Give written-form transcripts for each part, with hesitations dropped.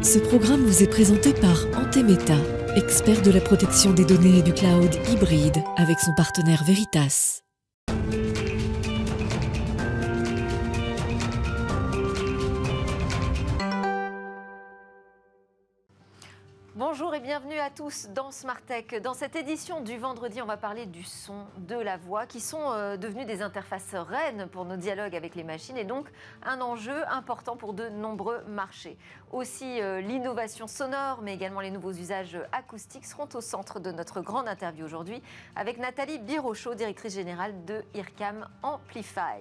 Ce programme vous est présenté par Antemeta, expert de la protection des données et du cloud hybride avec son partenaire Veritas. Bonjour et bienvenue à tous dans Smart Tech. Dans cette édition du vendredi, on va parler du son, de la voix, qui sont devenus des interfaces reines pour nos dialogues avec les machines et donc un enjeu important pour de nombreux marchés. Aussi, l'innovation sonore, mais également les nouveaux usages acoustiques seront au centre de notre grande interview aujourd'hui avec Nathalie Birochot, directrice générale de IRCAM Amplify.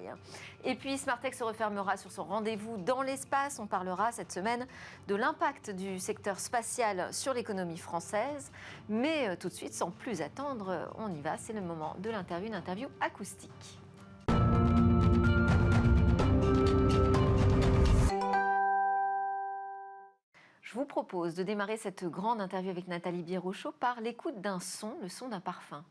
Et puis Smart Tech se refermera sur son rendez-vous dans l'espace. On parlera cette semaine de l'impact du secteur spatial sur l'économie française. Mais tout de suite, sans plus attendre, on y va. C'est le moment de l'interview, une interview acoustique. Je vous propose de démarrer cette grande interview avec Nathalie Birochot par l'écoute d'un son, le son d'un parfum.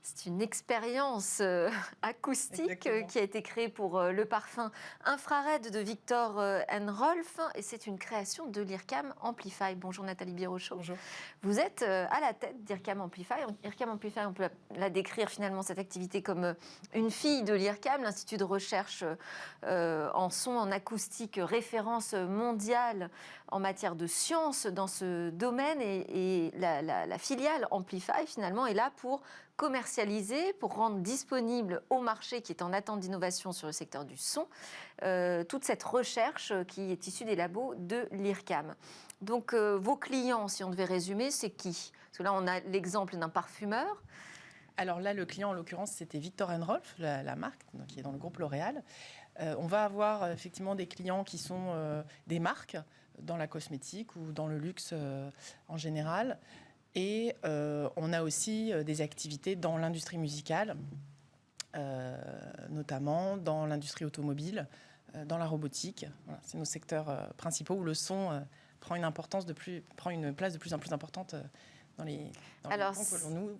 C'est une expérience acoustique qui a été créée pour le parfum Infrared de Viktor and Rolf et c'est une création de l'IRCAM Amplify. Bonjour Nathalie Birochot. Bonjour. Vous êtes à la tête d'IRCAM Amplify. IRCAM Amplify, on peut la décrire finalement cette activité comme une fille de l'IRCAM, l'Institut de recherche en son, en acoustique, référence mondiale en matière de sciences dans ce domaine et la filiale Amplify finalement est là pour commercialiser, pour rendre disponible au marché qui est en attente d'innovation sur le secteur du son, toute cette recherche qui est issue des labos de l'IRCAM. Donc vos clients, si on devait résumer, c'est qui? Parce que là, on a l'exemple d'un parfumeur. Alors là, le client, en l'occurrence, c'était Viktor & Rolf, la marque, donc, qui est dans le groupe L'Oréal. On va avoir effectivement des clients qui sont des marques dans la cosmétique ou dans le luxe en général. Et on a aussi des activités dans l'industrie musicale, notamment dans l'industrie automobile, dans la robotique. Voilà, c'est nos secteurs principaux où le son prend une place de plus en plus importante dans les temps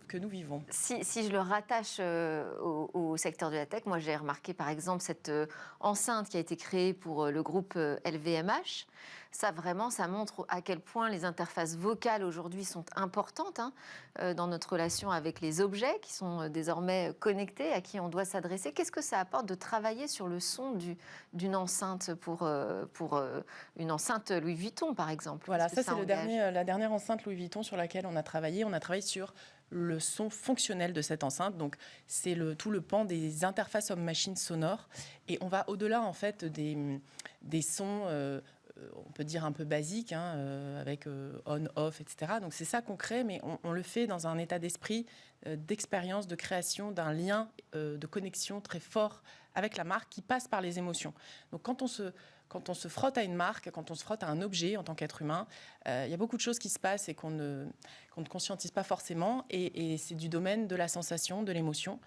que nous vivons. Si je le rattache au secteur de la tech, moi j'ai remarqué par exemple cette enceinte qui a été créée pour le groupe LVMH. Ça montre à quel point les interfaces vocales aujourd'hui sont importantes dans notre relation avec les objets qui sont désormais connectés, à qui on doit s'adresser. Qu'est-ce que ça apporte de travailler sur le son d'une enceinte pour une enceinte Louis Vuitton par exemple? Voilà, ça c'est la dernière enceinte Louis Vuitton sur laquelle on a travaillé. On a travaillé sur le son fonctionnel de cette enceinte. Donc, c'est tout le pan des interfaces homme-machine sonores. Et on va au-delà, en fait, des sons, on peut dire un peu basiques, avec on, off, etc. Donc, c'est ça qu'on crée, mais on le fait dans un état d'esprit d'expérience, de création, d'un lien de connexion très fort avec la marque qui passe par les émotions. Donc, quand on se frotte à une marque, quand on se frotte à un objet en tant qu'être humain, il y a beaucoup de choses qui se passent et qu'on ne conscientise pas forcément. Et c'est du domaine de la sensation, de l'émotion.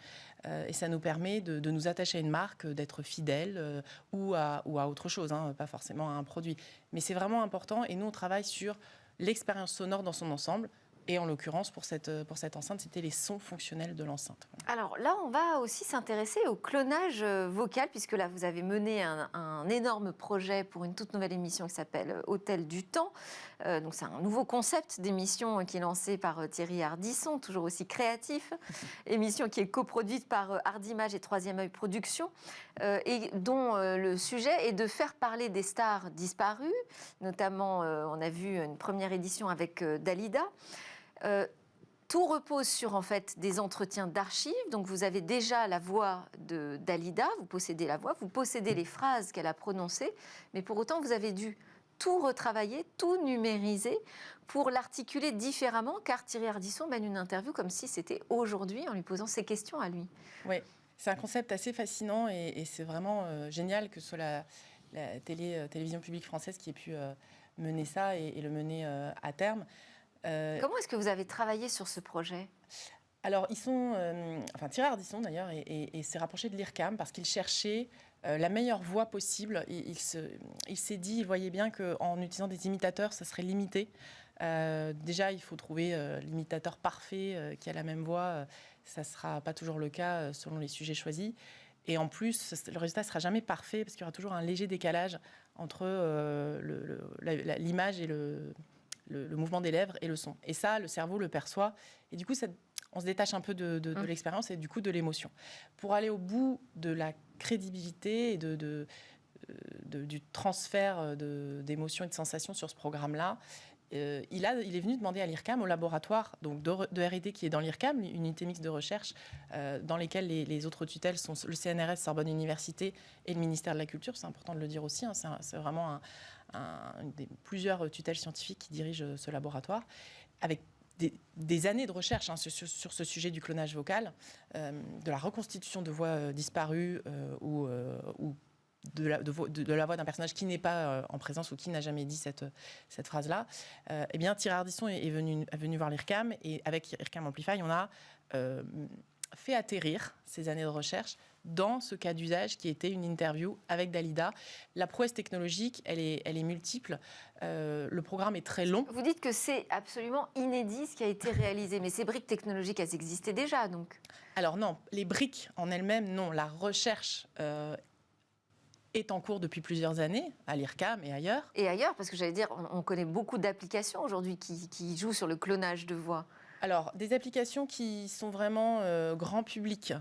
Et ça nous permet de nous attacher à une marque, d'être fidèle ou à autre chose, pas forcément à un produit. Mais c'est vraiment important. Et nous, on travaille sur l'expérience sonore dans son ensemble. Et en l'occurrence, pour cette enceinte, c'était les sons fonctionnels de l'enceinte. Alors là, on va aussi s'intéresser au clonage vocal, puisque là, vous avez mené un énorme projet pour une toute nouvelle émission qui s'appelle Hôtel du Temps. Donc c'est un nouveau concept d'émission qui est lancé par Thierry Ardisson, toujours aussi créatif. Émission qui est coproduite par Ardimage et Troisième Œil Productions, et dont le sujet est de faire parler des stars disparues. Notamment, on a vu une première édition avec Dalida. Tout repose sur en fait des entretiens d'archives. Donc vous avez déjà la voix de Dalida, vous possédez la voix, vous possédez les phrases qu'elle a prononcées, mais pour autant vous avez dû tout retravailler, tout numériser pour l'articuler différemment, car Thierry Ardisson mène une interview comme si c'était aujourd'hui en lui posant ces questions à lui. Oui, c'est un concept assez fascinant et c'est vraiment génial que ce soit la télévision publique française qui ait pu mener ça et le mener à terme. Comment est-ce que vous avez travaillé sur ce projet ? Alors, ils sont, Thierry Ardisson d'ailleurs, et s'est rapproché de l'IRCAM parce qu'il cherchait la meilleure voie possible. Il s'est dit, il voyait bien qu'en utilisant des imitateurs, ça serait limité. Déjà, il faut trouver l'imitateur parfait qui a la même voix. Ça ne sera pas toujours le cas selon les sujets choisis. Et en plus, le résultat ne sera jamais parfait parce qu'il y aura toujours un léger décalage entre l'image et le mouvement des lèvres et le son. Et ça, le cerveau le perçoit. Et du coup, on se détache un peu de l'expérience et du coup de l'émotion. Pour aller au bout de la crédibilité et du transfert d'émotions et de sensations sur ce programme-là, il est venu demander à l'IRCAM, au laboratoire donc de R&D qui est dans l'IRCAM, une unité mixte de recherche dans lesquelles les autres tutelles sont le CNRS, Sorbonne Université et le ministère de la Culture. C'est important de le dire aussi, hein, c'est vraiment une des plusieurs tutelles scientifiques qui dirigent ce laboratoire, avec des années de recherche sur ce sujet du clonage vocal, de la reconstitution de voix disparues ou de la voix d'un personnage qui n'est pas en présence ou qui n'a jamais dit cette phrase-là. Eh bien, Thierry Ardisson est venu voir l'IRCAM, et avec IRCAM Amplify, on a fait atterrir ces années de recherche dans ce cas d'usage qui était une interview avec Dalida. La prouesse technologique, elle est multiple. Le programme est très long. Vous dites que c'est absolument inédit ce qui a été réalisé, mais ces briques technologiques, elles existaient déjà, donc? Alors non, les briques en elles-mêmes, non. La recherche est en cours depuis plusieurs années, à l'IRCAM et ailleurs. Et ailleurs, parce que j'allais dire, on connaît beaucoup d'applications aujourd'hui qui jouent sur le clonage de voix. Alors, des applications qui sont vraiment grand public,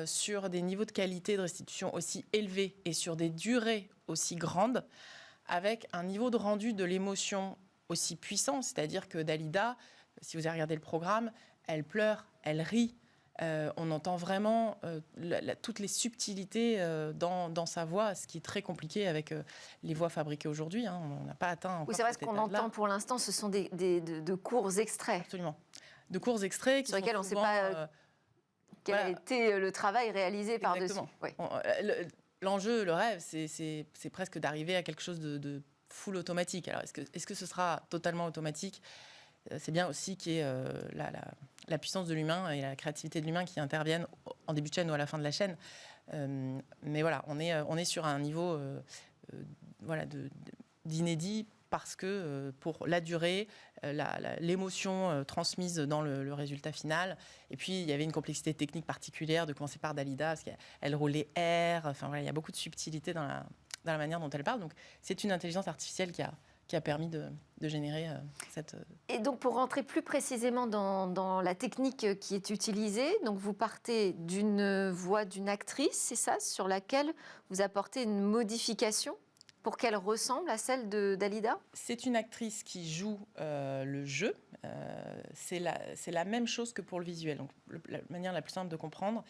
sur des niveaux de qualité de restitution aussi élevés et sur des durées aussi grandes, avec un niveau de rendu de l'émotion aussi puissant. C'est-à-dire que Dalida, si vous avez regardé le programme, elle pleure, elle rit. On entend vraiment toutes les subtilités dans sa voix, ce qui est très compliqué avec les voix fabriquées aujourd'hui. Hein. On n'a pas atteint encore. Oui, c'est vrai, ce qu'on entend pour l'instant, ce sont de courts extraits. Absolument. De courts extraits sur lesquels on ne sait pas quel a été le travail réalisé par-dessus. Oui. L'enjeu, le rêve, c'est presque d'arriver à quelque chose de full automatique. Alors, est-ce que ce sera totalement automatique ? C'est bien aussi qu'il y ait la puissance de l'humain et la créativité de l'humain qui interviennent en début de chaîne ou à la fin de la chaîne. Mais voilà, on est sur un niveau d'inédit parce que pour la durée, l'émotion transmise dans le résultat final. Et puis, il y avait une complexité technique particulière de commencer par Dalida, parce qu'elle roulait R. Enfin, voilà, il y a beaucoup de subtilité dans la manière dont elle parle. Donc, c'est une intelligence artificielle qui a permis de générer cette... Et donc, pour rentrer plus précisément dans la technique qui est utilisée, donc vous partez d'une voix d'une actrice, c'est ça, sur laquelle vous apportez une modification pour qu'elle ressemble à celle de Dalida ? C'est une actrice qui joue le jeu. C'est la même chose que pour le visuel. Donc, la manière la plus simple de comprendre,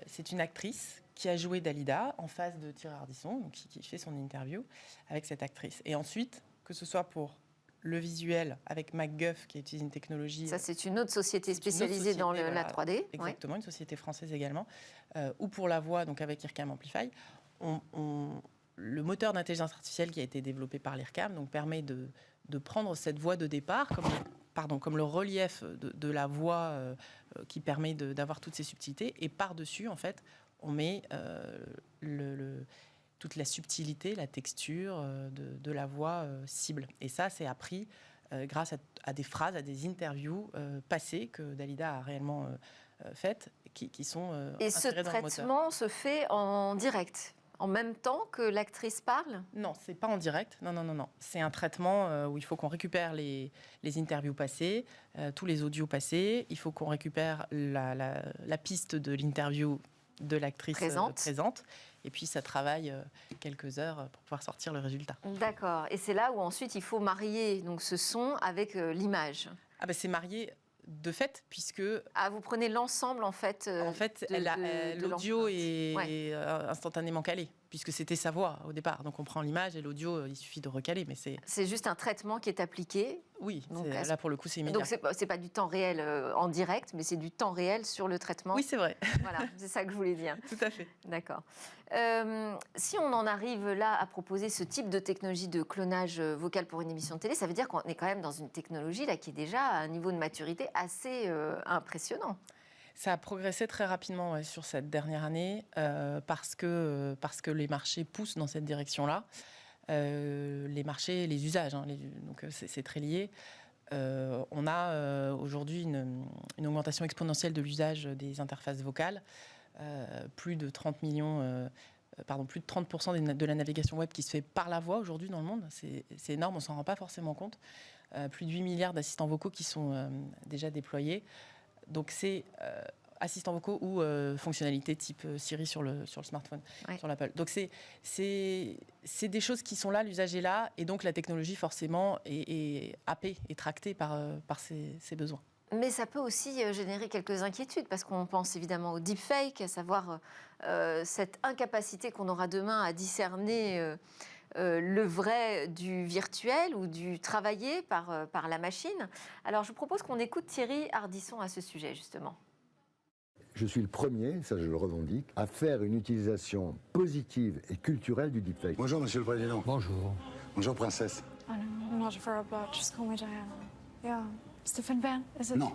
c'est une actrice qui a joué Dalida en face de Thierry Ardisson, donc qui fait son interview avec cette actrice. Et ensuite, que ce soit pour le visuel avec MacGuff, qui utilise une technologie... Ça, c'est une autre société spécialisée dans la 3D. Exactement, une société française également. Ou pour la voix, donc avec IRCAM Amplify. Le moteur d'intelligence artificielle qui a été développé par l'IRCAM donc, permet de prendre cette voix de départ, comme le relief de la voix qui permet d'avoir toutes ces subtilités. Et par-dessus, en fait, on met toute la subtilité, la texture de la voix cible. Et ça, c'est appris grâce à des phrases, à des interviews passées que Dalida a réellement faites, qui sont et ce traitement se fait en direct, en même temps que l'actrice parle ? Non, c'est pas en direct. Non. C'est un traitement où il faut qu'on récupère les interviews passées, tous les audios passés. Il faut qu'on récupère la piste de l'interview de l'actrice présente. Et puis, ça travaille quelques heures pour pouvoir sortir le résultat. D'accord. Et c'est là où ensuite, il faut marier donc, ce son avec l'image. Ah ben, c'est marié de fait, puisque... Ah, vous prenez l'ensemble, en fait. L'audio est instantanément calé, puisque c'était sa voix au départ. Donc, on prend l'image et l'audio, il suffit de recaler, mais c'est... C'est juste un traitement qui est appliqué. Oui, Donc, là pour le coup, c'est immédiat. Donc c'est pas du temps réel en direct, mais c'est du temps réel sur le traitement. Oui, c'est vrai. Voilà, c'est ça que je voulais dire. Tout à fait. D'accord. Si on en arrive là à proposer ce type de technologie de clonage vocal pour une émission de télé, ça veut dire qu'on est quand même dans une technologie là qui est déjà à un niveau de maturité assez impressionnant. Ça a progressé très rapidement sur cette dernière année parce que les marchés poussent dans cette direction-là. Les marchés, les usages, donc c'est très lié. On a aujourd'hui une augmentation exponentielle de l'usage des interfaces vocales. Plus de 30 millions, plus de 30% de la navigation web qui se fait par la voix aujourd'hui dans le monde. C'est énorme, on ne s'en rend pas forcément compte. Plus de 8 milliards d'assistants vocaux qui sont déjà déployés. Donc c'est assistants vocaux ou fonctionnalités type Siri sur le smartphone, sur l'Apple. Donc c'est des choses qui sont là, l'usage est là, et donc la technologie forcément est happée et tractée par ses besoins. Mais ça peut aussi générer quelques inquiétudes, parce qu'on pense évidemment au deepfake, à savoir cette incapacité qu'on aura demain à discerner le vrai du virtuel ou du travaillé par la machine. Alors je vous propose qu'on écoute Thierry Ardisson à ce sujet, justement. Je suis le premier, ça je le revendique, à faire une utilisation positive et culturelle du deepfake. Bonjour Monsieur le Président. Bonjour. Bonjour Princesse. I'm not a robot, just call me Diana. Yeah, Stephen Van, is it? Non.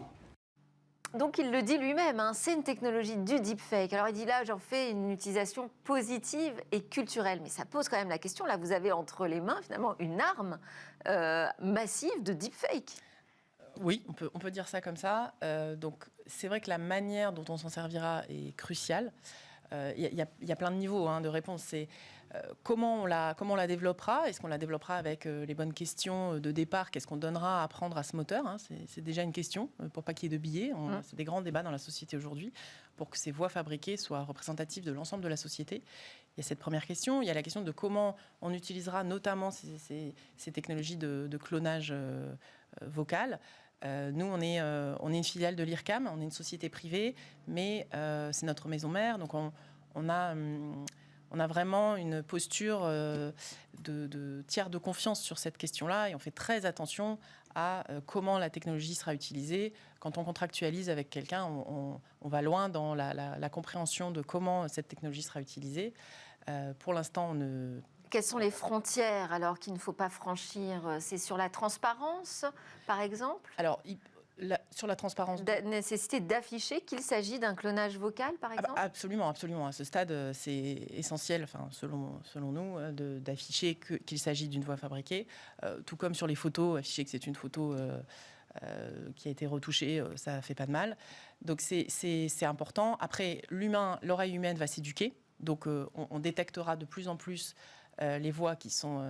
Donc il le dit lui-même, c'est une technologie du deepfake. Alors il dit là, j'en fais une utilisation positive et culturelle. Mais ça pose quand même la question, là vous avez entre les mains finalement une arme massive de deepfake. Oui, on peut dire ça comme ça. Donc c'est vrai que la manière dont on s'en servira est cruciale. Il y a plein de niveaux de réponse. C'est comment on la développera. Est-ce qu'on la développera avec les bonnes questions de départ? Qu'est-ce qu'on donnera à apprendre à ce moteur? C'est déjà une question pour pas qu'il y ait de biais. C'est des grands débats dans la société aujourd'hui pour que ces voix fabriquées soient représentatives de l'ensemble de la société. Il y a cette première question. Il y a la question de comment on utilisera notamment ces technologies de clonage vocal. Nous, on est une filiale de l'IRCAM, on est une société privée, mais c'est notre maison mère, donc on a vraiment une posture de tiers de confiance sur cette question-là, et on fait très attention à comment la technologie sera utilisée. Quand on contractualise avec quelqu'un, on va loin dans la compréhension de comment cette technologie sera utilisée. Pour l'instant, on ne... Quelles sont les frontières alors qu'il ne faut pas franchir? C'est sur la transparence, par exemple? Alors, sur la transparence... Nécessité d'afficher qu'il s'agit d'un clonage vocal, par exemple? Absolument, absolument. À ce stade, c'est essentiel, selon nous, d'afficher qu'il s'agit d'une voix fabriquée. Tout comme sur les photos, afficher que c'est une photo qui a été retouchée, ça ne fait pas de mal. Donc c'est important. Après, l'oreille humaine va s'éduquer. Donc on détectera de plus en plus les voix qui sont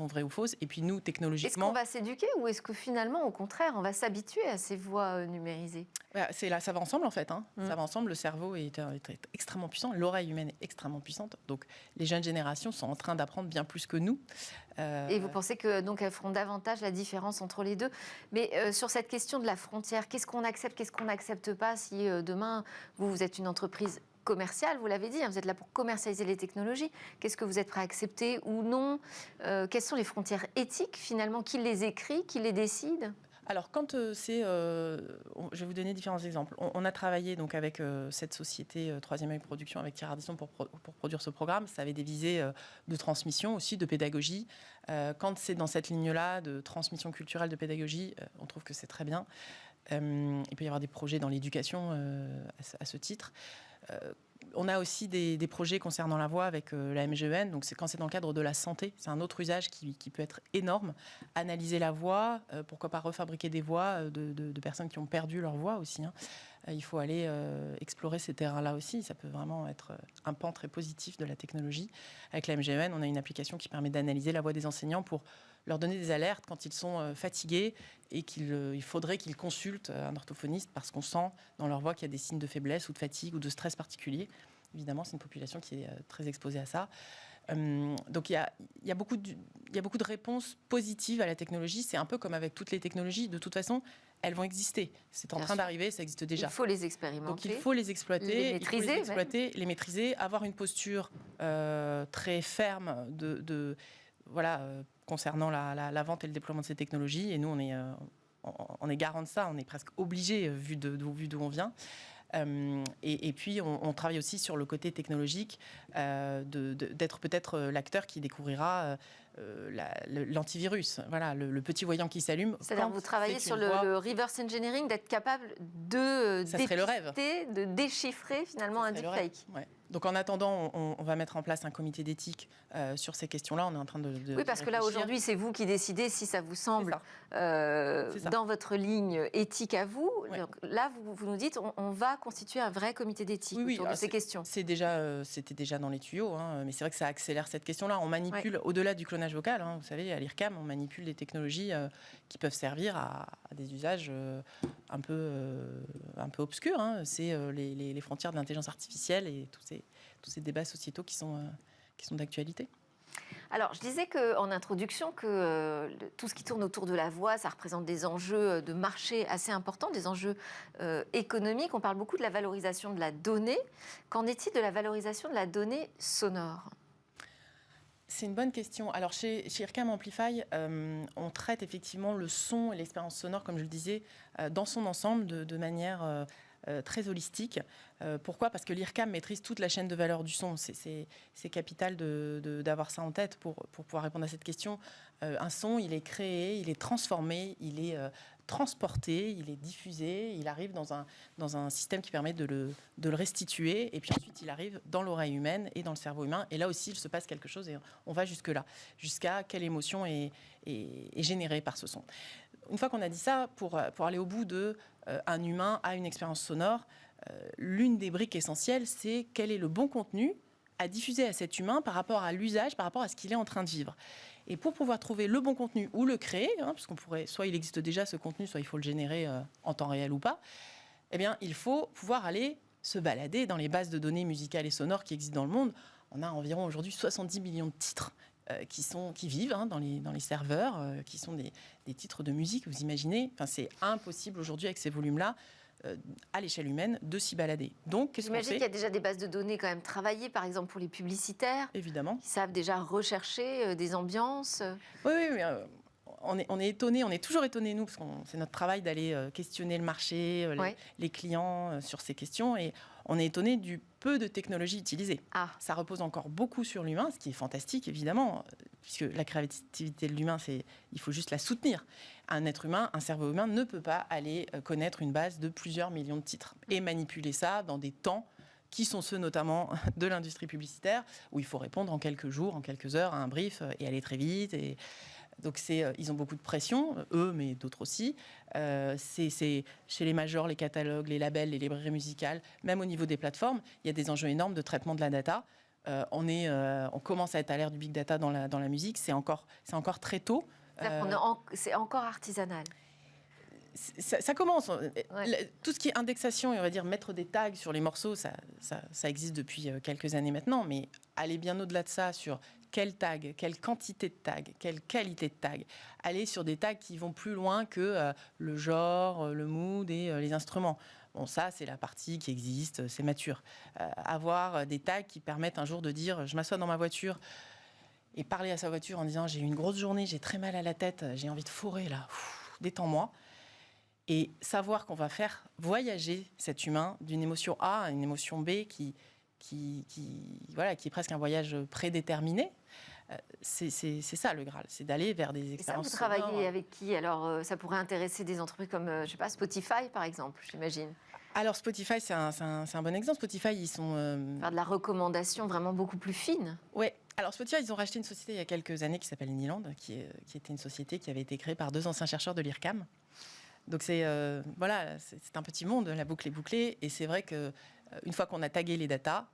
vraies ou fausses. Et puis nous, technologiquement... Est-ce qu'on va s'éduquer ou est-ce que finalement, au contraire, on va s'habituer à ces voix numérisées? C'est là, ça va ensemble en fait. Ça va ensemble. Le cerveau est extrêmement puissant. L'oreille humaine est extrêmement puissante. Donc les jeunes générations sont en train d'apprendre bien plus que nous. Et vous pensez que donc elles feront davantage la différence entre les deux? Mais sur cette question de la frontière, qu'est-ce qu'on accepte, qu'est-ce qu'on n'accepte pas si demain vous êtes une entreprise commercial, vous l'avez dit, vous êtes là pour commercialiser les technologies. Qu'est-ce que vous êtes prêt à accepter ou non? Quelles sont les frontières éthiques, finalement? Qui les écrit? Qui les décide? Alors, quand je vais vous donner différents exemples. On a travaillé donc avec cette société Troisième Œil Production, avec Thierry Ardisson, pour produire ce programme. Ça avait des visées de transmission aussi, de pédagogie. Quand c'est dans cette ligne-là de transmission culturelle, de pédagogie, on trouve que c'est très bien. Il peut y avoir des projets dans l'éducation à ce titre. On a aussi des projets concernant la voix avec la MGEN, donc quand c'est dans le cadre de la santé, c'est un autre usage qui peut être énorme. Analyser la voix, pourquoi pas refabriquer des voix de personnes qui ont perdu leur voix aussi. Il faut aller explorer ces terrains-là aussi. Ça peut vraiment être un pan très positif de la technologie. Avec la MGEN, on a une application qui permet d'analyser la voix des enseignants pour leur donner des alertes quand ils sont fatigués et qu'il faudrait qu'ils consultent un orthophoniste parce qu'on sent dans leur voix qu'il y a des signes de faiblesse ou de fatigue ou de stress particulier. Évidemment, c'est une population qui est très exposée à ça. Donc il y a beaucoup de réponses positives à la technologie. C'est un peu comme avec toutes les technologies. De toute façon, elles vont exister. C'est en train d'arriver, ça existe déjà. Il faut les expérimenter. Donc il faut les exploiter, les maîtriser, avoir une posture très ferme concernant la vente et le déploiement de ces technologies. Et nous, on est garant de ça, on est presque obligé, vu d'où on vient. Et puis, on travaille aussi sur le côté technologique, d'être peut-être l'acteur qui découvrira l'antivirus. Voilà, le petit voyant qui s'allume. C'est-à-dire vous travaillez sur le reverse engineering, d'être capable de dépister, de déchiffrer finalement un deepfake. Ouais. Donc en attendant, on va mettre en place un comité d'éthique sur ces questions-là. On est en train de oui, parce que là aujourd'hui, c'est vous qui décidez si ça vous semble dans votre ligne éthique à vous. Ouais. Donc, là, vous nous dites, on va constituer un vrai comité d'éthique autour de ces questions. C'était déjà dans les tuyaux, mais c'est vrai que ça accélère cette question-là. On manipule, au-delà du clonage vocal, vous savez, à l'IRCAM, on manipule des technologies qui peuvent servir à des usages un peu obscurs. C'est les frontières de l'intelligence artificielle et tous ces débats sociétaux qui sont d'actualité. Alors, je disais en introduction que tout ce qui tourne autour de la voix, ça représente des enjeux de marché assez importants, des enjeux économiques. On parle beaucoup de la valorisation de la donnée. Qu'en est-il de la valorisation de la donnée sonore ? C'est une bonne question. Alors, chez IRCAM Amplify, on traite effectivement le son et l'expérience sonore, comme je le disais, dans son ensemble, de manière très holistique. Pourquoi ? Parce que l'IRCAM maîtrise toute la chaîne de valeur du son. C'est capital d'avoir ça en tête pour pouvoir répondre à cette question. Un son, il est créé, il est transformé, il est transporté, il est diffusé, il arrive dans un système qui permet de le restituer, et puis ensuite il arrive dans l'oreille humaine et dans le cerveau humain. Et là aussi, il se passe quelque chose et on va jusque-là, jusqu'à quelle émotion est générée par ce son. Une fois qu'on a dit ça, pour aller au bout un humain a une expérience sonore, l'une des briques essentielles, c'est quel est le bon contenu à diffuser à cet humain par rapport à l'usage, par rapport à ce qu'il est en train de vivre. Et pour pouvoir trouver le bon contenu ou le créer, puisqu'on pourrait, soit il existe déjà ce contenu, soit il faut le générer en temps réel ou pas, eh bien, il faut pouvoir aller se balader dans les bases de données musicales et sonores qui existent dans le monde. On a environ aujourd'hui 70 millions de titres qui vivent dans les serveurs, qui sont des titres de musique, vous imaginez. Enfin, c'est impossible aujourd'hui avec ces volumes-là, à l'échelle humaine, de s'y balader. Donc, qu'est-ce qu'on fait ? J'imagine qu'il y a déjà des bases de données quand même travaillées, par exemple pour les publicitaires. Évidemment. Qui savent déjà rechercher des ambiances. Oui, on est étonnés, on est toujours étonnés, nous, parce que c'est notre travail d'aller questionner le marché, les clients sur ces questions, et on est étonnés du peu de technologies utilisées. Ça repose encore beaucoup sur l'humain, ce qui est fantastique, évidemment, puisque la créativité de l'humain, il faut juste la soutenir. Un être humain, un cerveau humain ne peut pas aller connaître une base de plusieurs millions de titres et manipuler ça dans des temps qui sont ceux notamment de l'industrie publicitaire, où il faut répondre en quelques jours, en quelques heures à un brief et aller très vite. Et donc ils ont beaucoup de pression, eux, mais d'autres aussi. C'est chez les majors, les catalogues, les labels, les librairies musicales, même au niveau des plateformes, il y a des enjeux énormes de traitement de la data. On commence à être à l'ère du big data dans la musique, c'est encore très tôt. C'est encore artisanal. Ça commence. Tout ce qui est indexation, et on va dire mettre des tags sur les morceaux, ça existe depuis quelques années maintenant, mais aller bien au-delà de ça sur quel tag, quelle quantité de tag, quelle qualité de tag, aller sur des tags qui vont plus loin que le genre, le mood et les instruments. Bon, ça, c'est la partie qui existe, c'est mature. Avoir des tags qui permettent un jour de dire « je m'assois dans ma voiture », et parler à sa voiture en disant « j'ai eu une grosse journée, j'ai très mal à la tête, j'ai envie de fourrer là, détends-moi ». Et savoir qu'on va faire voyager cet humain d'une émotion A à une émotion B qui est presque un voyage prédéterminé, c'est ça le Graal, c'est d'aller vers des expériences. Et ça, vous travaillez avec qui ? Alors, ça pourrait intéresser des entreprises comme, je sais pas, Spotify, par exemple, j'imagine. Alors, Spotify, c'est un bon exemple. Spotify, ils sont... Faire de la recommandation vraiment beaucoup plus fine. Oui. Alors, Spotify, ils ont racheté une société il y a quelques années qui s'appelle Niland, qui était une société qui avait été créée par 2 anciens chercheurs de l'IRCAM. Donc, c'est un petit monde, la boucle est bouclée. Et c'est vrai qu'une fois qu'on a tagué les datas,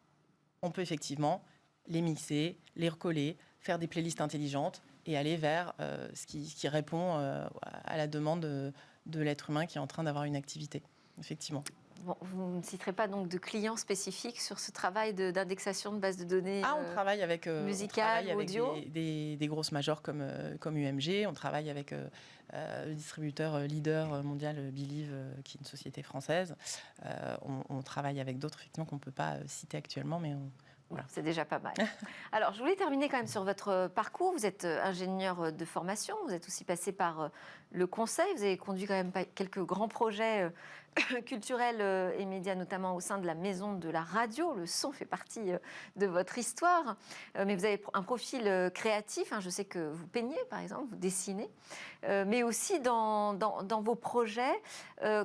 on peut effectivement les mixer, les recoller, faire des playlists intelligentes et aller vers ce qui répond à la demande de l'être humain qui est en train d'avoir une activité, effectivement. Bon, vous ne citerez pas donc de clients spécifiques sur ce travail d'indexation de bases de données on travaille avec musicales, audio, des grosses majors comme UMG. On travaille avec le distributeur leader mondial Believe, qui est une société française. On travaille avec d'autres effectivement qu'on ne peut pas citer actuellement, mais Voilà, c'est déjà pas mal. Alors, je voulais terminer quand même sur votre parcours. Vous êtes ingénieur de formation, vous êtes aussi passé par le conseil, vous avez conduit quand même quelques grands projets culturels et médias, notamment au sein de la maison de la radio. Le son fait partie de votre histoire, mais vous avez un profil créatif. Je sais que vous peignez, par exemple, vous dessinez, mais aussi dans vos projets.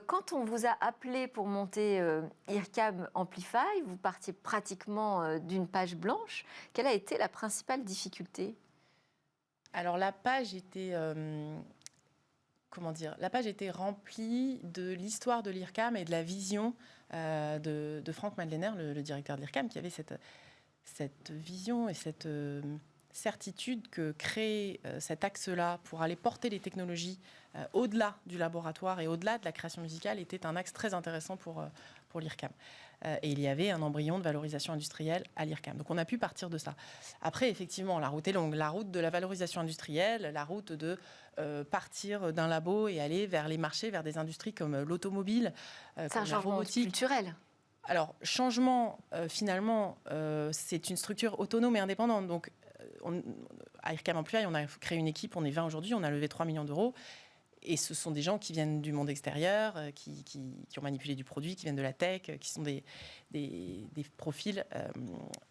Quand on vous a appelé pour monter IRCAM Amplify, vous partiez pratiquement d'une page blanche. Quelle a été la principale difficulté ? Alors la page était... la page était remplie de l'histoire de l'IRCAM et de la vision de Franck Madlener, le directeur de l'IRCAM, qui avait cette vision et cette certitude que créer cet axe-là pour aller porter les technologies au-delà du laboratoire et au-delà de la création musicale était un axe très intéressant pour l'IRCAM. Et il y avait un embryon de valorisation industrielle à l'IRCAM. Donc on a pu partir de ça. Après, effectivement, la route est longue. La route de la valorisation industrielle, la route de partir d'un labo et aller vers les marchés, vers des industries comme l'automobile, c'est un changement culturel. Alors, changement, finalement, c'est une structure autonome et indépendante. Donc, à IRCAM Amplify, on a créé une équipe, on est 20 aujourd'hui, on a levé 3 millions d'euros. Et ce sont des gens qui viennent du monde extérieur, qui ont manipulé du produit, qui viennent de la tech, qui sont des profils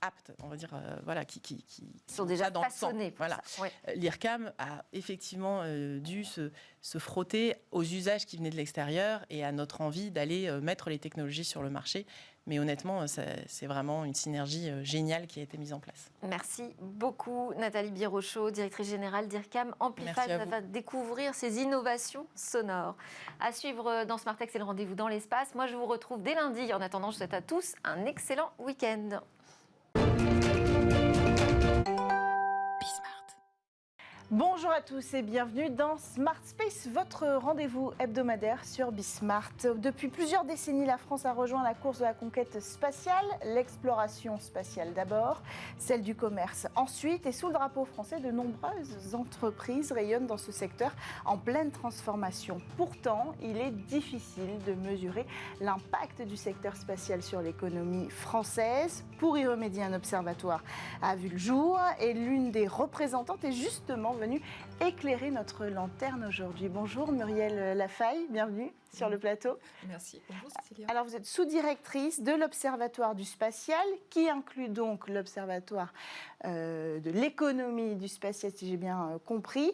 aptes, on va dire, voilà, qui sont déjà passionnés. Voilà. Ouais. L'IRCAM a effectivement dû se frotter aux usages qui venaient de l'extérieur et à notre envie d'aller mettre les technologies sur le marché. Mais honnêtement, c'est vraiment une synergie géniale qui a été mise en place. Merci beaucoup, Nathalie Birochot, directrice générale d'IRCAM Amplify. Vous allez découvrir ces innovations sonores. À suivre dans Smart Tech, c'est le rendez-vous dans l'espace. Moi, je vous retrouve dès lundi. En attendant, je souhaite à tous un excellent week-end. Bonjour à tous et bienvenue dans Smart Space, votre rendez-vous hebdomadaire sur Bismart. Depuis plusieurs décennies, la France a rejoint la course de la conquête spatiale, l'exploration spatiale d'abord, celle du commerce ensuite, et sous le drapeau français, de nombreuses entreprises rayonnent dans ce secteur en pleine transformation. Pourtant, il est difficile de mesurer l'impact du secteur spatial sur l'économie française. Pour y remédier, un observatoire a vu le jour et l'une des représentantes est justement venue éclairer notre lanterne aujourd'hui. Bonjour Muriel Lafaille, bienvenue sur le plateau. Merci. Bonjour Cécilia. Alors vous êtes sous-directrice de l'Observatoire du spatial, qui inclut donc l'Observatoire de l'économie du spatial, si j'ai bien compris.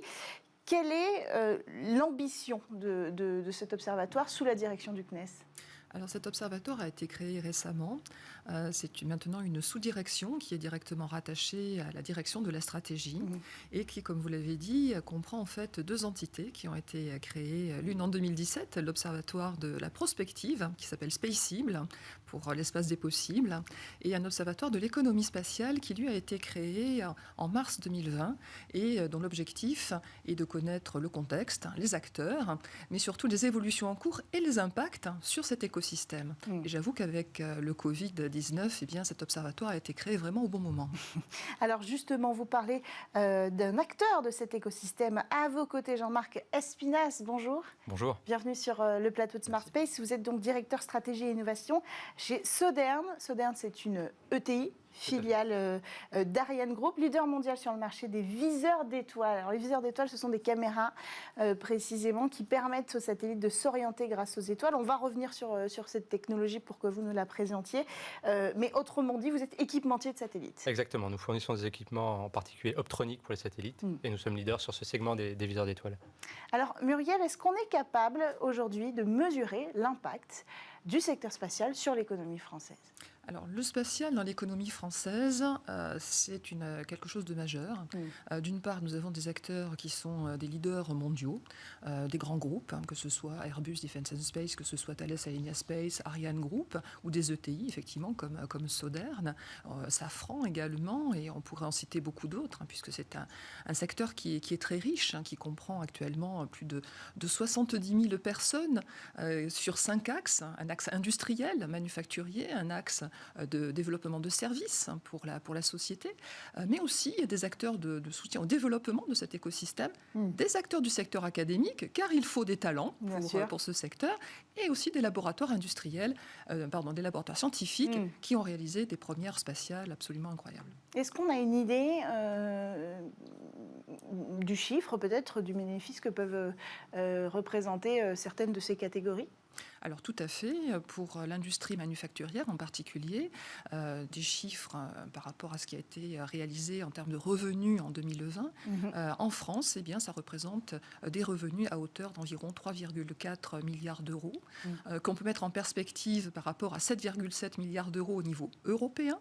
Quelle est l'ambition de cet observatoire sous la direction du CNES ? Alors cet observatoire a été créé récemment. C'est maintenant une sous-direction qui est directement rattachée à la direction de la stratégie et qui, comme vous l'avez dit, comprend en fait deux entités qui ont été créées. L'une en 2017, l'observatoire de la prospective qui s'appelle Spaceable pour l'espace des possibles, et un observatoire de l'économie spatiale qui lui a été créé en mars 2020 et dont l'objectif est de connaître le contexte, les acteurs, mais surtout les évolutions en cours et les impacts sur cet écosystème. Et j'avoue qu'avec le Covid-19, eh bien, cet observatoire a été créé vraiment au bon moment. Alors justement, vous parlez d'un acteur de cet écosystème. À vos côtés, Jean-Marc Espinas, bonjour. Bonjour. Bienvenue sur le plateau de Smart Space. Vous êtes donc directeur stratégie et innovation chez Sodern. Sodern, c'est une ETI, filiale d'Ariane Group, leader mondial sur le marché des viseurs d'étoiles. Alors, les viseurs d'étoiles, ce sont des caméras précisément qui permettent aux satellites de s'orienter grâce aux étoiles. On va revenir sur cette technologie pour que vous nous la présentiez. Mais autrement dit, vous êtes équipementier de satellites. Exactement. Nous fournissons des équipements, en particulier optroniques pour les satellites, et nous sommes leaders sur ce segment des viseurs d'étoiles. Alors, Muriel, est-ce qu'on est capable aujourd'hui de mesurer l'impact du secteur spatial sur l'économie française ? Alors, le spatial dans l'économie française, c'est quelque chose de majeur. D'une part, nous avons des acteurs qui sont des leaders mondiaux, des grands groupes, que ce soit Airbus Defence and Space, que ce soit Thales Alenia Space, Ariane Group, ou des ETI, effectivement, comme Sodern, Safran également, et on pourrait en citer beaucoup d'autres, puisque c'est un secteur qui est très riche, qui comprend actuellement plus de 70 000 personnes sur 5 axes, un axe industriel, manufacturier, un axe de développement de services pour la société, mais aussi des acteurs de soutien au développement de cet écosystème, des acteurs du secteur académique, car il faut des talents pour ce secteur, et aussi des laboratoires industriels, des laboratoires scientifiques qui ont réalisé des premières spatiales absolument incroyables. Est-ce qu'on a une idée du chiffre, peut-être, du bénéfice que peuvent représenter certaines de ces catégories ? Alors tout à fait, pour l'industrie manufacturière en particulier, des chiffres par rapport à ce qui a été réalisé en termes de revenus en 2020, en France, eh bien, ça représente des revenus à hauteur d'environ 3,4 milliards d'euros, qu'on peut mettre en perspective par rapport à 7,7 milliards d'euros au niveau européen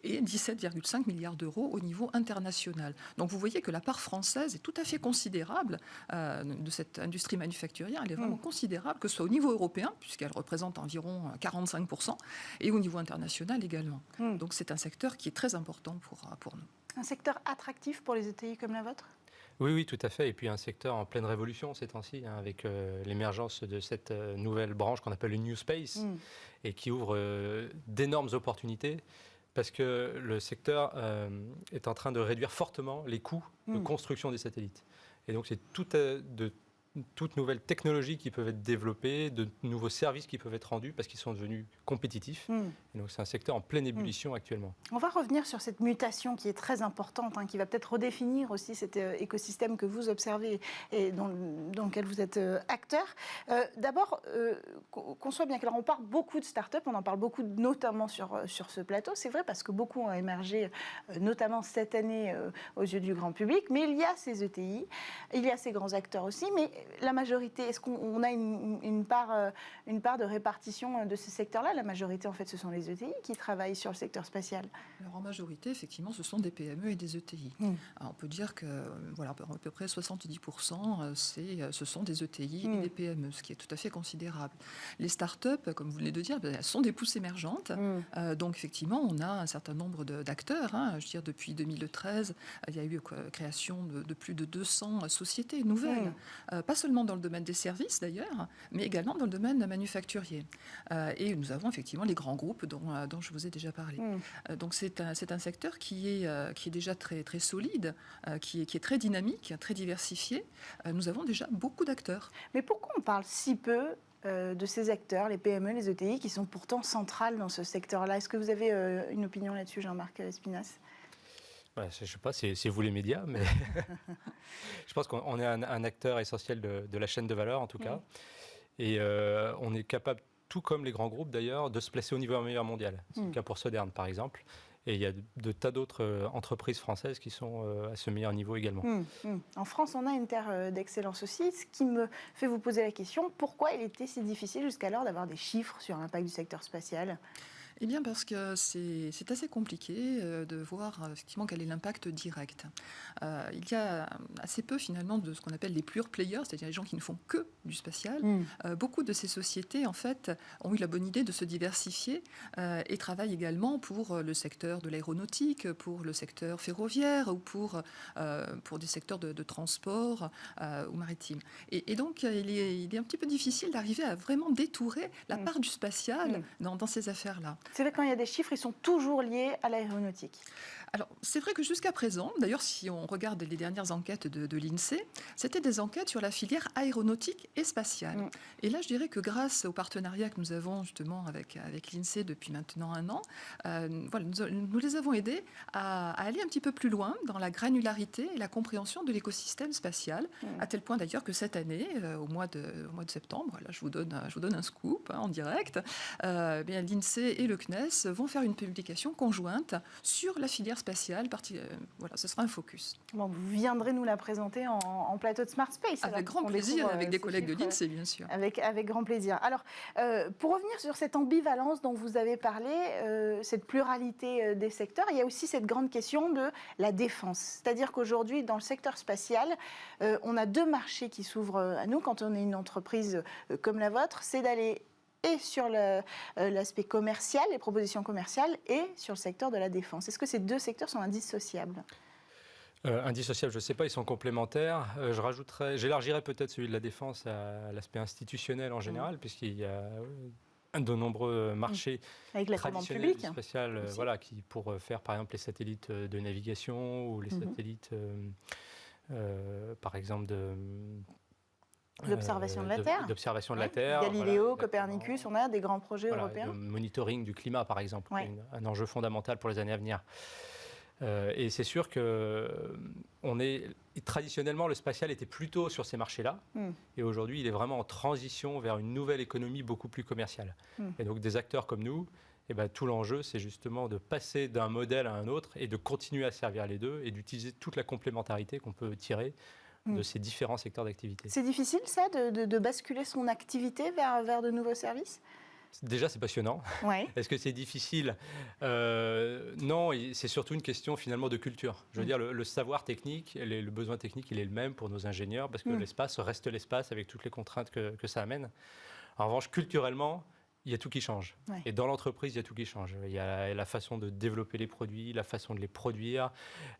et 17,5 milliards d'euros au niveau international. Donc vous voyez que la part française est tout à fait considérable de cette industrie manufacturière, elle est vraiment considérable, que ce soit au niveau européen, puisqu'elle représente environ 45%, et au niveau international également. Donc c'est un secteur qui est très important pour nous. Un secteur attractif pour les ETI comme la vôtre ? Oui, tout à fait. Et puis un secteur en pleine révolution ces temps-ci, avec l'émergence de cette nouvelle branche qu'on appelle le New Space, et qui ouvre d'énormes opportunités, parce que le secteur est en train de réduire fortement les coûts de construction des satellites. Et donc c'est toutes nouvelles technologies qui peuvent être développées, de nouveaux services qui peuvent être rendus parce qu'ils sont devenus compétitifs. Et donc c'est un secteur en pleine ébullition actuellement. On va revenir sur cette mutation qui est très importante, qui va peut-être redéfinir aussi cet écosystème que vous observez et dans lequel vous êtes acteur. D'abord, qu'on soit bien clair, on parle beaucoup de start-up, on en parle beaucoup notamment sur ce plateau. C'est vrai parce que beaucoup ont émergé, notamment cette année aux yeux du grand public. Mais il y a ces ETI, il y a ces grands acteurs aussi, mais la majorité, est-ce qu'on a une part de répartition de ces secteurs-là ? La majorité, en fait, ce sont les ETI qui travaillent sur le secteur spatial. Alors, en majorité, effectivement, ce sont des PME et des ETI. Alors, on peut dire que à peu près 70%, ce sont des ETI et des PME, ce qui est tout à fait considérable. Les start-up, comme vous venez de dire, elles sont des pousses émergentes. Donc, effectivement, on a un certain nombre d'acteurs. Je veux dire, depuis 2013, il y a eu création de plus de 200 sociétés nouvelles. Pas seulement dans le domaine des services d'ailleurs, mais également dans le domaine manufacturier. Et nous avons effectivement les grands groupes dont je vous ai déjà parlé. Donc c'est un secteur qui est déjà très, très solide, qui est très dynamique, très diversifié. Nous avons déjà beaucoup d'acteurs. Mais pourquoi on parle si peu de ces acteurs, les PME, les ETI, qui sont pourtant centrales dans ce secteur-là ? Est-ce que vous avez une opinion là-dessus, Jean-Marc Espinasse ? Je ne sais pas, c'est vous les médias, mais je pense qu'on est un acteur essentiel de la chaîne de valeur, en tout cas. Et on est capable, tout comme les grands groupes d'ailleurs, de se placer au niveau meilleur mondial. C'est le cas pour Sodern, par exemple. Et il y a de tas d'autres entreprises françaises qui sont à ce meilleur niveau également. En France, on a une terre d'excellence aussi, ce qui me fait vous poser la question, pourquoi il était si difficile jusqu'alors d'avoir des chiffres sur l'impact du secteur spatial ? Eh bien parce que c'est assez compliqué de voir effectivement quel est l'impact direct. Il y a assez peu finalement de ce qu'on appelle les pure players, c'est-à-dire les gens qui ne font que du spatial. Beaucoup de ces sociétés en fait ont eu la bonne idée de se diversifier et travaillent également pour le secteur de l'aéronautique, pour le secteur ferroviaire ou pour des secteurs de transport ou maritime. Et donc il est un petit peu difficile d'arriver à vraiment détourer la part du spatial dans ces affaires-là. C'est vrai que quand il y a des chiffres, ils sont toujours liés à l'aéronautique. Alors, c'est vrai que jusqu'à présent, d'ailleurs, si on regarde les dernières enquêtes de l'INSEE, c'était des enquêtes sur la filière aéronautique et spatiale. Et là, je dirais que grâce au partenariat que nous avons justement avec l'INSEE depuis maintenant 1 an, nous les avons aidés à aller un petit peu plus loin dans la granularité et la compréhension de l'écosystème spatial, à tel point d'ailleurs que cette année, au mois de septembre, là je vous donne un scoop en direct, l'INSEE et le CNES vont faire une publication conjointe sur la filière spatiale. Ce sera un focus. Bon, vous viendrez nous la présenter en plateau de Smart Space. Avec grand plaisir, avec des collègues de l'INSEE, bien sûr. Avec grand plaisir. Alors, pour revenir sur cette ambivalence dont vous avez parlé, cette pluralité des secteurs, il y a aussi cette grande question de la défense. C'est-à-dire qu'aujourd'hui, dans le secteur spatial, on a 2 marchés qui s'ouvrent à nous quand on est une entreprise comme la vôtre, c'est d'aller et sur l'aspect commercial, les propositions commerciales, et sur le secteur de la défense. Est-ce que ces 2 secteurs sont indissociables ? Indissociables, je ne sais pas, ils sont complémentaires. J'élargirais peut-être celui de la défense à l'aspect institutionnel en général, puisqu'il y a de nombreux marchés Avec la commande traditionnels publique. du spatial, voilà, qui pour faire par exemple les satellites de navigation ou les satellites, par exemple L'observation de la Terre. D'observation de Ouais. la Terre. Galileo, voilà, Copernicus, on a des grands projets voilà, européens. le monitoring du climat, par exemple, Ouais. qui est un enjeu fondamental pour les années à venir. Et c'est sûr que traditionnellement, le spatial était plutôt sur ces marchés-là. Et aujourd'hui, il est vraiment en transition vers une nouvelle économie beaucoup plus commerciale. Et donc, des acteurs comme nous, eh ben, tout l'enjeu, c'est justement de passer d'un modèle à un autre et de continuer à servir les deux et d'utiliser toute la complémentarité qu'on peut tirer de ces différents secteurs d'activité. C'est difficile, ça, de basculer son activité vers de nouveaux services? Déjà, c'est passionnant. Ouais. Est-ce que c'est difficile? Non, c'est surtout une question finalement de culture. Je veux dire, le savoir technique, le besoin technique, il est le même pour nos ingénieurs parce que l'espace reste l'espace avec toutes les contraintes que ça amène. En revanche, culturellement, il y a tout qui change. Ouais. Et dans l'entreprise, il y a tout qui change. Il y a la façon de développer les produits, la façon de les produire,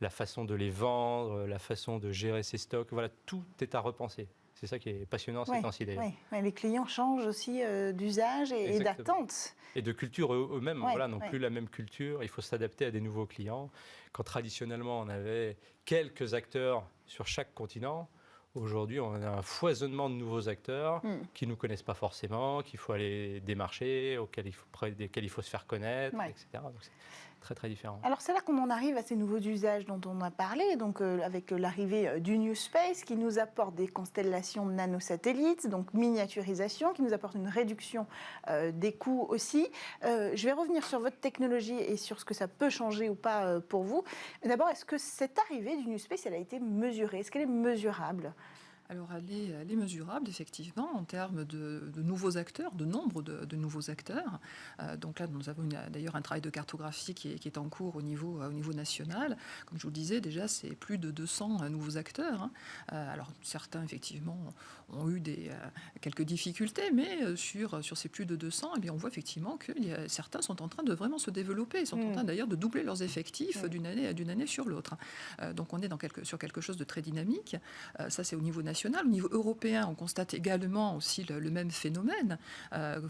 la façon de les vendre, la façon de gérer ses stocks. Voilà, tout est à repenser. C'est ça qui est passionnant ces temps-ci d'ailleurs. Ouais. Les clients changent aussi d'usage et d'attente. Et de culture eux-mêmes, Ouais, voilà, non plus la même culture. Il faut s'adapter à des nouveaux clients. Quand traditionnellement on avait quelques acteurs sur chaque continent, aujourd'hui on a un foisonnement de nouveaux acteurs qui ne nous connaissent pas forcément, qu'il faut aller démarcher, desquels il faut se faire connaître, etc. Donc c'est très très différent. Alors c'est là qu'on en arrive à ces nouveaux usages dont on a parlé, donc avec l'arrivée du New Space qui nous apporte des constellations de nanosatellites, donc miniaturisation, qui nous apporte une réduction des coûts aussi. Je vais revenir sur votre technologie et sur ce que ça peut changer ou pas pour vous. D'abord, est-ce que cette arrivée du New Space, elle a été mesurée? Est-ce qu'elle est mesurable? Alors, elle est mesurable, effectivement, en termes de nouveaux acteurs, de nombre de nouveaux acteurs. Donc là, nous avons d'ailleurs un travail de cartographie qui est en cours au niveau national. Comme je vous le disais, déjà, c'est plus de 200 nouveaux acteurs. Hein. Alors, certains, effectivement, ont eu quelques difficultés, mais sur ces plus de 200, eh bien, on voit effectivement que certains sont en train de vraiment se développer. Ils sont en train d'ailleurs de doubler leurs effectifs d'une année sur l'autre. Donc, on est sur quelque chose de très dynamique. Ça, c'est au niveau national. Au niveau européen, on constate également aussi le même phénomène.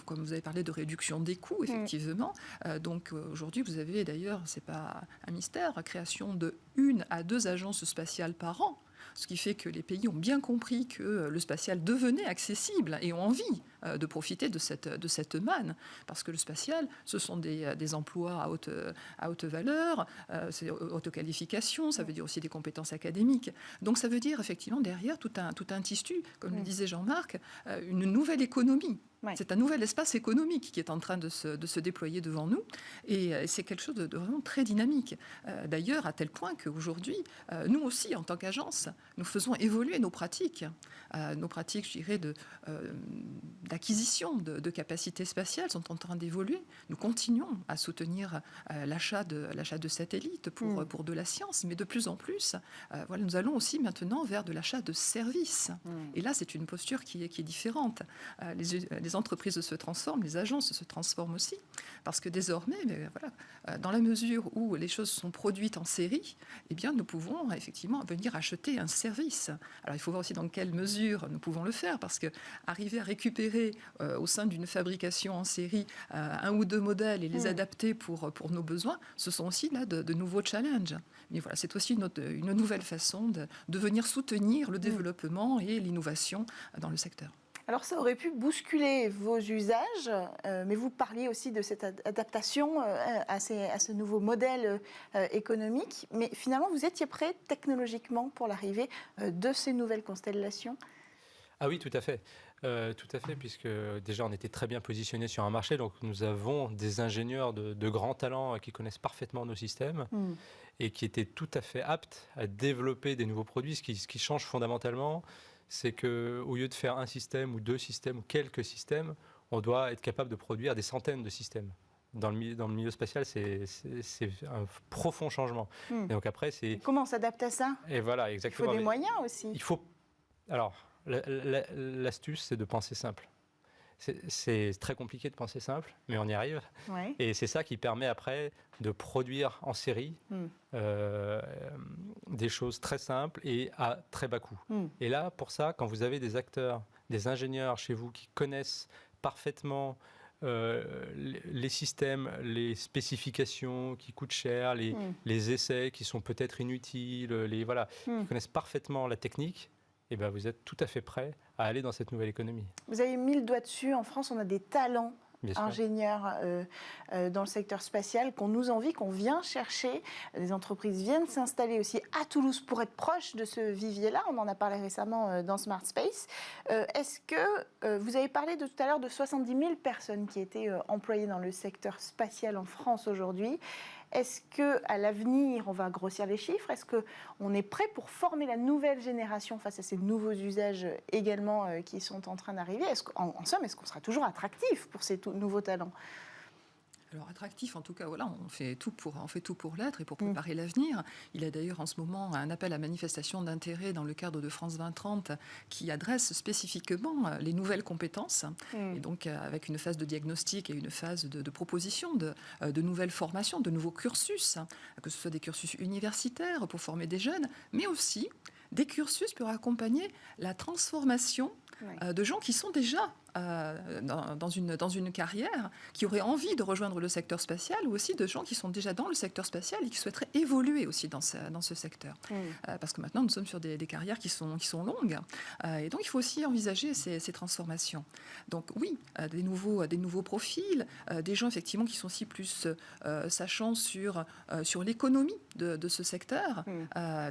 Comme vous avez parlé de réduction des coûts, effectivement. Donc aujourd'hui, vous avez d'ailleurs, c'est pas un mystère, la création de 1 à 2 agences spatiales par an. Ce qui fait que les pays ont bien compris que le spatial devenait accessible et ont envie de profiter de cette manne. Parce que le spatial, ce sont des emplois à haute valeur, c'est haute qualification, ça veut dire aussi des compétences académiques. Donc ça veut dire effectivement derrière tout un tissu, comme le disait Jean-Marc, une nouvelle économie. C'est un nouvel espace économique qui est en train de se déployer devant nous et c'est quelque chose de vraiment très dynamique. D'ailleurs, à tel point qu'aujourd'hui, nous aussi, en tant qu'agence, nous faisons évoluer nos pratiques. Nos pratiques, je dirais, d'acquisition de capacités spatiales sont en train d'évoluer. Nous continuons à soutenir l'achat de satellites pour de la science, mais de plus en plus, nous allons aussi maintenant vers de l'achat de services. Et là, c'est une posture qui est différente. Les entreprises se transforment, les agences se transforment aussi, parce que désormais, dans la mesure où les choses sont produites en série, eh bien, nous pouvons effectivement venir acheter un service. Alors, il faut voir aussi dans quelle mesure nous pouvons le faire, parce que arriver à récupérer au sein d'une fabrication en série 1 ou 2 modèles et les adapter pour nos besoins, ce sont aussi là de nouveaux challenges. Mais voilà, c'est aussi une nouvelle façon de venir soutenir le développement et l'innovation dans le secteur. Alors ça aurait pu bousculer vos usages, mais vous parliez aussi de cette adaptation à ce nouveau modèle économique. Mais finalement, vous étiez prêt technologiquement pour l'arrivée de ces nouvelles constellations? Ah oui, tout à fait. Puisque déjà on était très bien positionné sur un marché, donc nous avons des ingénieurs de grands talents qui connaissent parfaitement nos systèmes et qui étaient tout à fait aptes à développer des nouveaux produits. Ce qui change fondamentalement, c'est qu'au lieu de faire un système ou 2 systèmes ou quelques systèmes, on doit être capable de produire des centaines de systèmes. Dans le milieu spatial, c'est un profond changement. Et donc après, comment on s'adapte à ça? Et voilà, exactement. Il faut des moyens aussi. Alors, l'astuce, c'est de penser simple. C'est très compliqué de penser simple, mais on y arrive. Ouais. Et c'est ça qui permet après de produire en série des choses très simples et à très bas coût. Et là, pour ça, quand vous avez des acteurs, des ingénieurs chez vous qui connaissent parfaitement les systèmes, les spécifications qui coûtent cher, les essais qui sont peut-être inutiles, qui connaissent parfaitement la technique, et ben vous êtes tout à fait prêt à aller dans cette nouvelle économie. Vous avez mis le doigt dessus. En France, on a des talents ingénieurs dans le secteur spatial qu'on nous envie, qu'on vient chercher. Les entreprises viennent s'installer aussi à Toulouse pour être proches de ce vivier-là. On en a parlé récemment dans Smart Space. Est-ce que vous avez parlé tout à l'heure de 70 000 personnes qui étaient employées dans le secteur spatial en France aujourd'hui? Est-ce qu'à l'avenir, on va grossir les chiffres? Est-ce qu'on est prêt pour former la nouvelle génération face à ces nouveaux usages également qui sont en train d'arriver? En somme, est-ce qu'on sera toujours attractif pour ces nouveaux talents? Alors attractif, en tout cas, voilà, on fait tout pour l'être et pour préparer l'avenir. Il y a d'ailleurs en ce moment un appel à manifestation d'intérêt dans le cadre de France 2030 qui adresse spécifiquement les nouvelles compétences et donc avec une phase de diagnostic et une phase de proposition de nouvelles formations, de nouveaux cursus, que ce soit des cursus universitaires pour former des jeunes, mais aussi des cursus pour accompagner la transformation de gens qui sont déjà dans une carrière, qui auraient envie de rejoindre le secteur spatial, ou aussi de gens qui sont déjà dans le secteur spatial et qui souhaiteraient évoluer aussi dans ce secteur. Parce que maintenant, nous sommes sur des carrières qui sont longues. Et donc, il faut aussi envisager ces transformations. Donc oui, des nouveaux profils, des gens effectivement qui sont aussi plus sachants sur l'économie de ce secteur,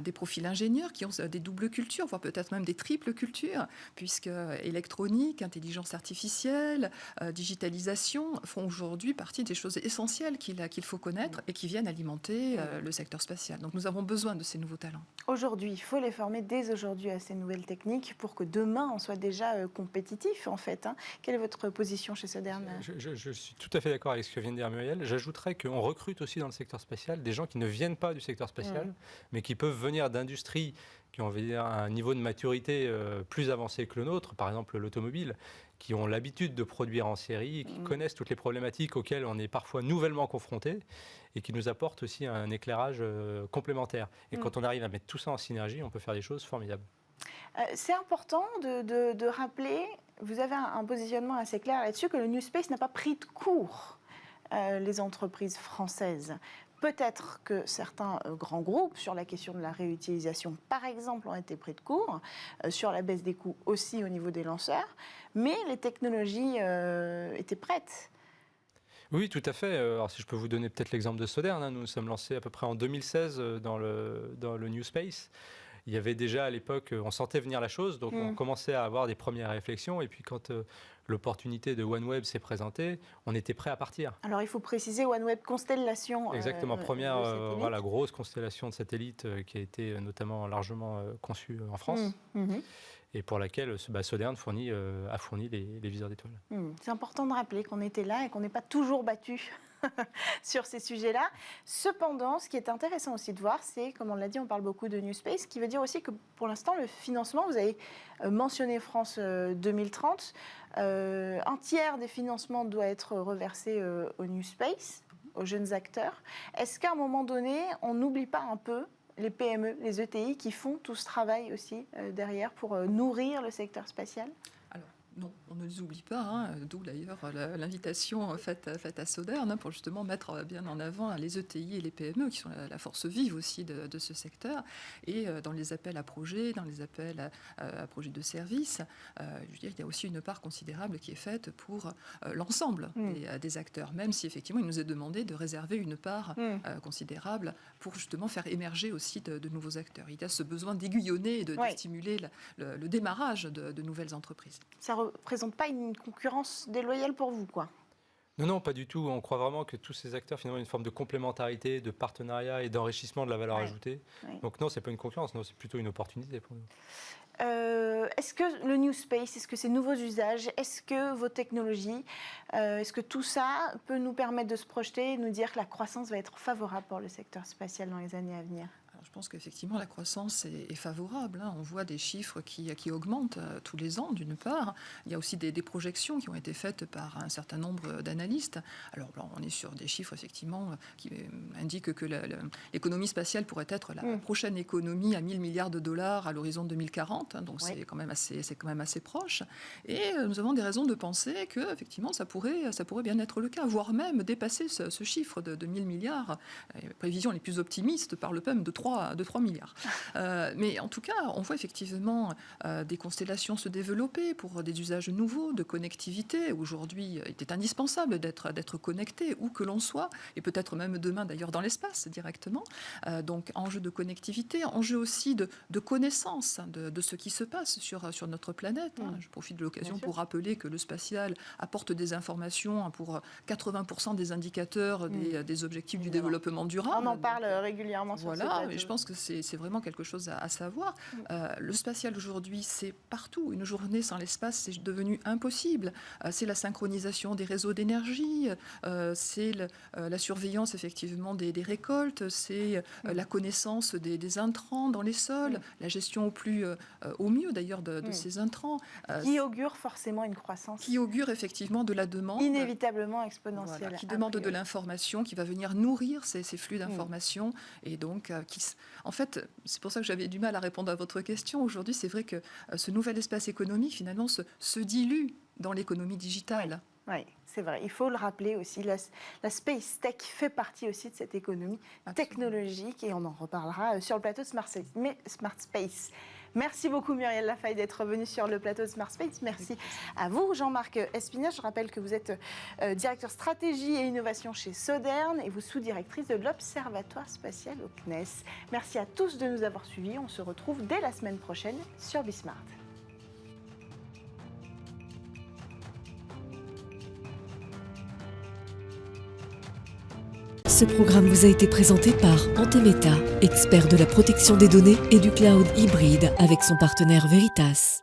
des profils ingénieurs qui ont des doubles cultures, voire peut-être même des triples cultures, puisque électronique, intelligence artificielle, digitalisation font aujourd'hui partie des choses essentielles qu'il faut connaître et qui viennent alimenter le secteur spatial. Donc nous avons besoin de ces nouveaux talents. Aujourd'hui, il faut les former dès aujourd'hui à ces nouvelles techniques pour que demain on soit déjà compétitif en fait. Quelle est votre position chez Sodern? Je suis tout à fait d'accord avec ce que vient de dire Muriel. J'ajouterais qu'on recrute aussi dans le secteur spatial des gens qui ne viennent pas du secteur spatial, mais qui peuvent venir d'industries qui ont un niveau de maturité plus avancé que le nôtre, par exemple l'automobile, qui ont l'habitude de produire en série, qui connaissent toutes les problématiques auxquelles on est parfois nouvellement confronté et qui nous apportent aussi un éclairage complémentaire. Et quand on arrive à mettre tout ça en synergie, on peut faire des choses formidables. C'est important de rappeler, vous avez un positionnement assez clair là-dessus, que le New Space n'a pas pris de court les entreprises françaises. Peut-être que certains grands groupes, sur la question de la réutilisation, par exemple, ont été pris de court, sur la baisse des coûts aussi au niveau des lanceurs, mais les technologies étaient prêtes. Oui, tout à fait. Alors, si je peux vous donner peut-être l'exemple de Sodern, nous nous sommes lancés à peu près en 2016 dans le New Space. Il y avait déjà à l'époque, on sentait venir la chose, donc on commençait à avoir des premières réflexions. Et puis quand l'opportunité de OneWeb s'est présentée, on était prêt à partir. Alors il faut préciser OneWeb Constellation. Exactement, première grosse constellation de satellites qui a été notamment largement conçue en France. Et pour laquelle Sodern a fourni les viseurs d'étoiles. C'est important de rappeler qu'on était là et qu'on n'est pas toujours battu sur ces sujets-là. Cependant, ce qui est intéressant aussi de voir, c'est, comme on l'a dit, on parle beaucoup de New Space, ce qui veut dire aussi que pour l'instant, le financement, vous avez mentionné France 2030, un tiers des financements doit être reversé au New Space, aux jeunes acteurs. Est-ce qu'à un moment donné, on n'oublie pas un peu les PME, les ETI qui font tout ce travail aussi derrière pour nourrir le secteur spatial? Non, on ne les oublie pas, d'où d'ailleurs l'invitation faite à Sodern pour justement mettre bien en avant les ETI et les PME qui sont la force vive aussi de ce secteur. Et dans les appels à projets, dans les appels à projets de services, je veux dire, il y a aussi une part considérable qui est faite pour l'ensemble des acteurs, même si effectivement il nous est demandé de réserver une part considérable pour justement faire émerger aussi de nouveaux acteurs. Il y a ce besoin d'aiguillonner et de stimuler le démarrage de nouvelles entreprises. Ça ne représente pas une concurrence déloyale pour vous, quoi? Non, pas du tout. On croit vraiment que tous ces acteurs, finalement, ont une forme de complémentarité, de partenariat et d'enrichissement de la valeur ajoutée. Donc non, ce n'est pas une concurrence, non, c'est plutôt une opportunité pour nous. Est-ce que le New Space, est-ce que ces nouveaux usages, est-ce que vos technologies, est-ce que tout ça peut nous permettre de se projeter et nous dire que la croissance va être favorable pour le secteur spatial dans les années à venir? Je pense qu'effectivement, la croissance est favorable. On voit des chiffres qui augmentent tous les ans, d'une part. Il y a aussi des projections qui ont été faites par un certain nombre d'analystes. Alors, là, on est sur des chiffres, effectivement, qui indiquent que l'économie spatiale pourrait être la prochaine économie à 1 000 milliards de dollars à l'horizon 2040. Donc, c'est quand même assez proche. Et nous avons des raisons de penser que, effectivement, ça pourrait bien être le cas, voire même dépasser ce chiffre de 1 000 milliards. Les prévisions les plus optimistes parlent même de 3 milliards. Mais en tout cas, on voit effectivement des constellations se développer pour des usages nouveaux de connectivité. Aujourd'hui, il est indispensable d'être connecté où que l'on soit, et peut-être même demain d'ailleurs dans l'espace directement. Donc enjeu de connectivité, enjeu aussi de connaissance de ce qui se passe sur notre planète. Je profite de l'occasion pour rappeler que le spatial apporte des informations pour 80% des indicateurs des objectifs du développement durable. On en parle régulièrement sur ce plateau. Et je pense que c'est vraiment quelque chose à savoir. Le spatial aujourd'hui, c'est partout. Une journée sans l'espace, c'est devenu impossible. C'est la synchronisation des réseaux d'énergie, c'est la surveillance effectivement des récoltes, c'est la connaissance des intrants dans les sols, la gestion au mieux d'ailleurs de ces intrants. Qui augure forcément une croissance. Qui augure effectivement de la demande. Inévitablement exponentielle. Voilà, qui demande de l'information, qui va venir nourrir ces flux d'informations. Et donc, en fait, c'est pour ça que j'avais du mal à répondre à votre question. Aujourd'hui, c'est vrai que ce nouvel espace économique, finalement, se dilue dans l'économie digitale. Oui, c'est vrai. Il faut le rappeler aussi. La Space Tech fait partie aussi de cette économie technologique et on en reparlera sur le plateau de Smart Space. Merci beaucoup Muriel Lafaye d'être venue sur le plateau de Smart Space. Merci à vous Jean-Marc Espinache. Je rappelle que vous êtes directeur stratégie et innovation chez Sodern et vous sous-directrice de l'Observatoire spatial au CNES. Merci à tous de nous avoir suivis. On se retrouve dès la semaine prochaine sur Bismart. Ce programme vous a été présenté par Antemeta, expert de la protection des données et du cloud hybride avec son partenaire Veritas.